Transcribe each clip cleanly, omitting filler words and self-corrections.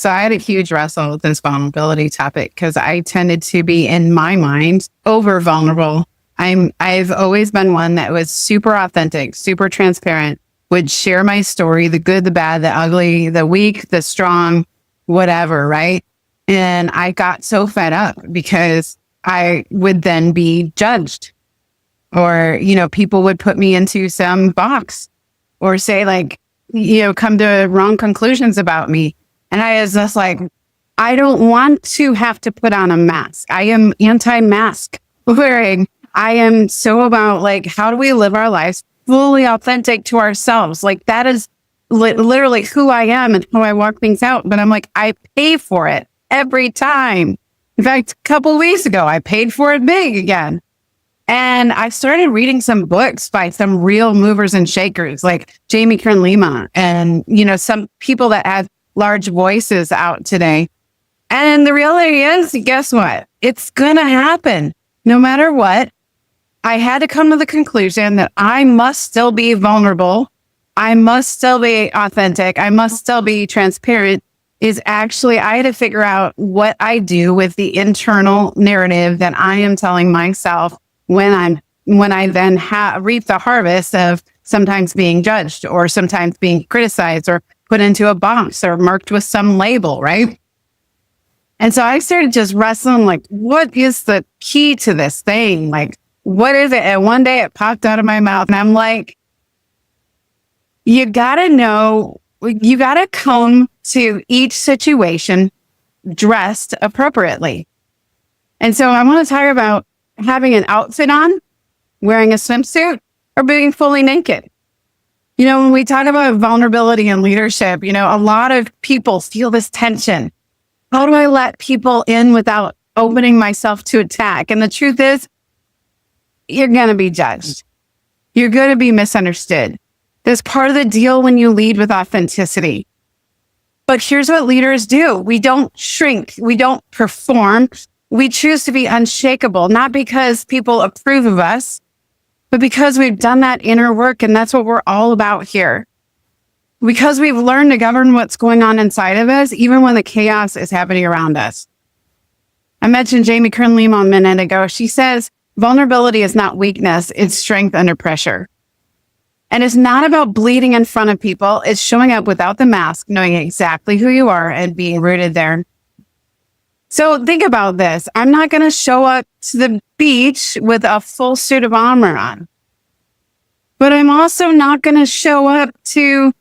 So I had a huge wrestle with this vulnerability topic because I tended to be, in my mind, over vulnerable. I've always been one that was super authentic, super transparent, would share my story, the good, the bad, the ugly, the weak, the strong, whatever, right? And I got so fed up because I would then be judged, or, people would put me into some box or say like, come to wrong conclusions about me. And I was just like, I don't want to have to put on a mask. I am anti-mask wearing. I am so about like, how do we live our lives fully authentic to ourselves? Like that is literally who I am and how I walk things out. But I'm like, I pay for it every time. In fact, a couple of weeks ago, I paid for it big again. And I started reading some books by some real movers and shakers like Jamie Kern Lima and, some people that have large voices out today. And the reality is, guess what? It's going to happen no matter what. I had to come to the conclusion that I must still be vulnerable. I must still be authentic. I must still be transparent. I had to figure out what I do with the internal narrative that I am telling myself when I then reap the harvest of sometimes being judged or sometimes being criticized or put into a box or marked with some label, right? And so I started just wrestling, like, what is the key to this thing? Like, what is it? And one day it popped out of my mouth and I'm like, you gotta know, you gotta come to each situation dressed appropriately. And so I want to talk about having an outfit on, wearing a swimsuit, or being fully naked. When we talk about vulnerability and leadership, a lot of people feel this tension. How do I let people in without opening myself to attack? And the truth is, you're going to be judged. You're going to be misunderstood. That's part of the deal when you lead with authenticity. But here's what leaders do. We don't shrink. We don't perform. We choose to be unshakable, not because people approve of us, but because we've done that inner work, and that's what we're all about here. Because we've learned to govern what's going on inside of us, even when the chaos is happening around us. I mentioned Jamie Kern Lima a minute ago. She says, vulnerability is not weakness, it's strength under pressure. And it's not about bleeding in front of people. It's showing up without the mask, knowing exactly who you are and being rooted there. So think about this. I'm not going to show up to the beach with a full suit of armor on, but I'm also not going to show up to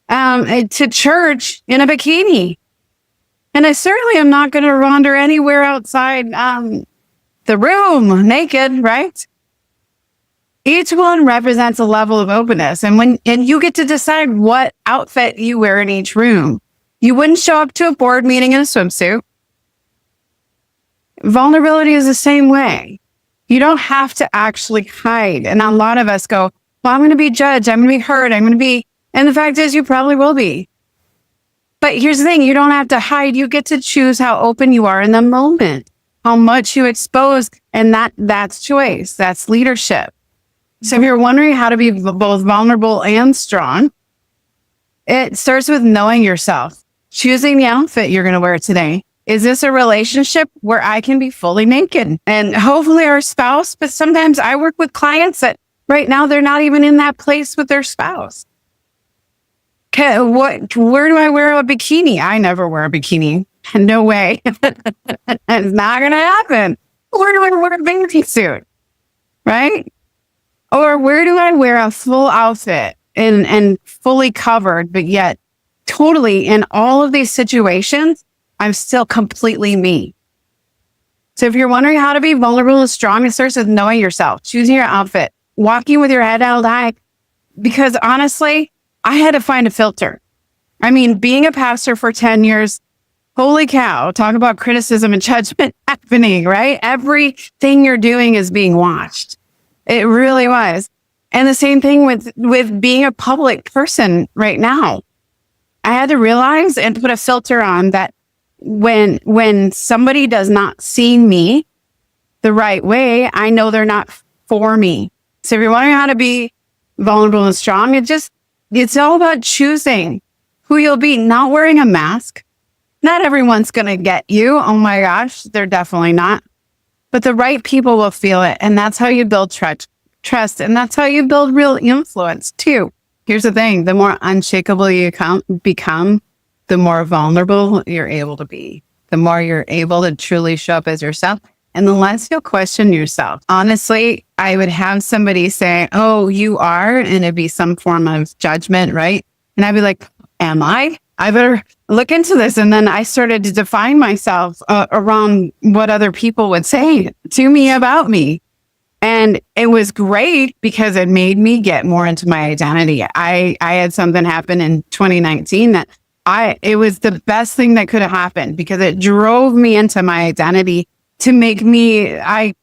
church in a bikini. And I certainly am not going to wander anywhere outside the room naked, right? Each one represents a level of openness. And you get to decide what outfit you wear in each room. You wouldn't show up to a board meeting in a swimsuit. Vulnerability is the same way. You don't have to actually hide. And a lot of us go, well, I'm going to be judged. I'm going to be hurt. I'm going to be, and the fact is you probably will be. But here's the thing. You don't have to hide. You get to choose how open you are in the moment, how much you expose. And that's choice. That's leadership. So if you're wondering how to be both vulnerable and strong, it starts with knowing yourself, choosing the outfit you're going to wear today. Is this a relationship where I can be fully naked? And hopefully our spouse, but sometimes I work with clients that right now they're not even in that place with their spouse. Okay, where do I wear a bikini? I never wear a bikini. No way. It's not going to happen. Where do I wear a bathing suit? Right? Or where do I wear a full outfit and fully covered, but yet totally in all of these situations, I'm still completely me. So if you're wondering how to be vulnerable and strong, it starts with knowing yourself, choosing your outfit, walking with your head held high. Because honestly, I had to find a filter. I mean, being a pastor for 10 years, holy cow, talk about criticism and judgment happening, right? Everything you're doing is being watched. It really was. And the same thing with being a public person right now. I had to realize and put a filter on that when somebody does not see me the right way, I know they're not for me. So if you're wondering how to be vulnerable and strong, it's all about choosing who you'll be, not wearing a mask, Not everyone's going to get you. Oh my gosh, they're definitely not. But the right people will feel it. And that's how you build trust. And that's how you build real influence too. Here's the thing. The more unshakable you become, the more vulnerable you're able to be. The more you're able to truly show up as yourself. And the less you'll question yourself. Honestly, I would have somebody say, oh, you are, and it'd be some form of judgment, right? And I'd be like, am I? I better look into this. And then I started to define myself around what other people would say to me about me. And it was great because it made me get more into my identity. I had something happen in 2019 that it was the best thing that could have happened because it drove me into my identity to make me, I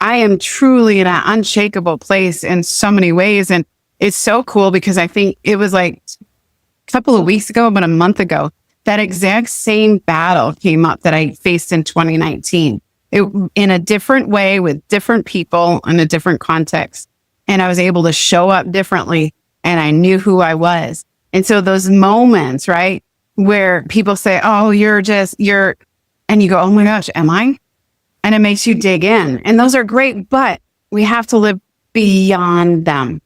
am truly in an unshakable place in so many ways. And it's so cool because I think it was like a couple of weeks ago, about a month ago, that exact same battle came up that I faced in 2019. In a different way with different people in a different context. And I was able to show up differently and I knew who I was. And so those moments, right, where people say, oh, you're, and you go, oh my gosh, am I? And it makes you dig in. And those are great, but we have to live beyond them.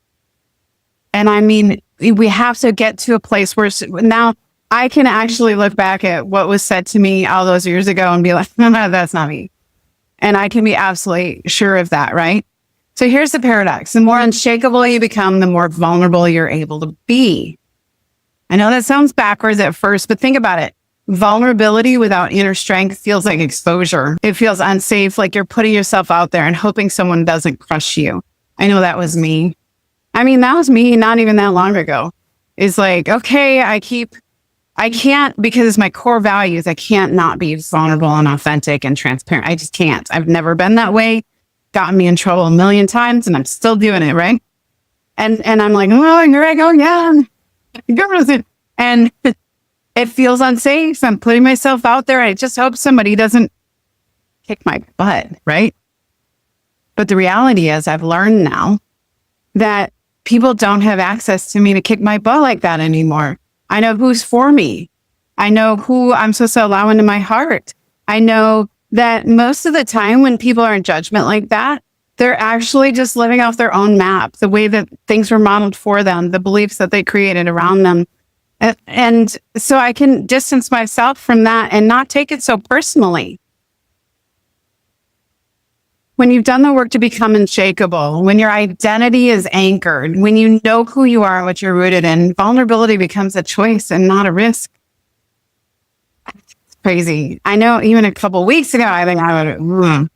And I mean, we have to get to a place where now I can actually look back at what was said to me all those years ago and be like, no, that's not me. And I can be absolutely sure of that, right? So here's the paradox. The more unshakable you become, the more vulnerable you're able to be. I know that sounds backwards at first, but think about it. Vulnerability without inner strength feels like exposure. It feels unsafe, like you're putting yourself out there and hoping someone doesn't crush you. I know that was me. I mean, that was me not even that long ago. It's like, okay, I can't, because it's my core values, I can't not be vulnerable and authentic and transparent. I just can't. I've never been that way. Gotten me in trouble a million times and I'm still doing it, right? And I'm like, oh, here I go again. And it feels unsafe. I'm putting myself out there. I just hope somebody doesn't kick my butt, right? But the reality is I've learned now that people don't have access to me to kick my butt like that anymore. I know who's for me. I know who I'm supposed to allow into my heart. I know that most of the time when people are in judgment like that, they're actually just living off their own map, the way that things were modeled for them, the beliefs that they created around them. And so I can distance myself from that and not take it so personally. When you've done the work to become unshakable, when your identity is anchored, when you know who you are and what you're rooted in, vulnerability becomes a choice and not a risk. It's crazy. I know even a couple of weeks ago, I think I would,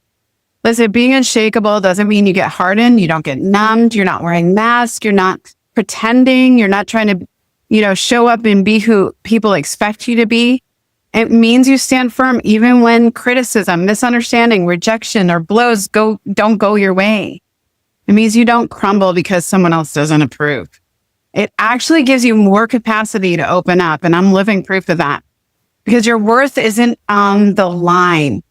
listen, being unshakable doesn't mean you get hardened. You don't get numbed. You're not wearing masks. You're not pretending. You're not trying to, show up and be who people expect you to be. It means you stand firm even when criticism, misunderstanding, rejection, or blows don't go your way. It means you don't crumble because someone else doesn't approve. It actually gives you more capacity to open up, and I'm living proof of that. Because your worth isn't on the line.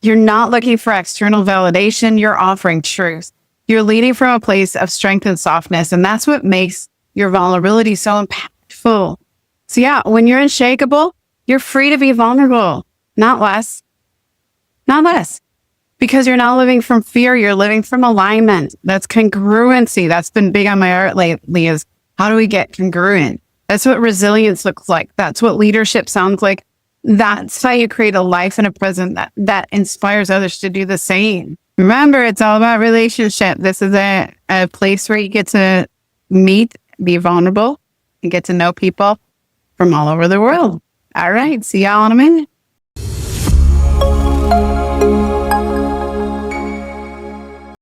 You're not looking for external validation. You're offering truth. You're leading from a place of strength and softness, and that's what makes your vulnerability so impactful. So yeah, when you're unshakable, you're free to be vulnerable, not less. Not less. Because you're not living from fear, you're living from alignment. That's congruency. That's been big on my art lately, is how do we get congruent? That's what resilience looks like. That's what leadership sounds like. That's how you create a life and a present that inspires others to do the same. Remember, it's all about relationship. This is a place where you get to meet, be vulnerable, and get to know people from all over the world. All right. See y'all in a minute.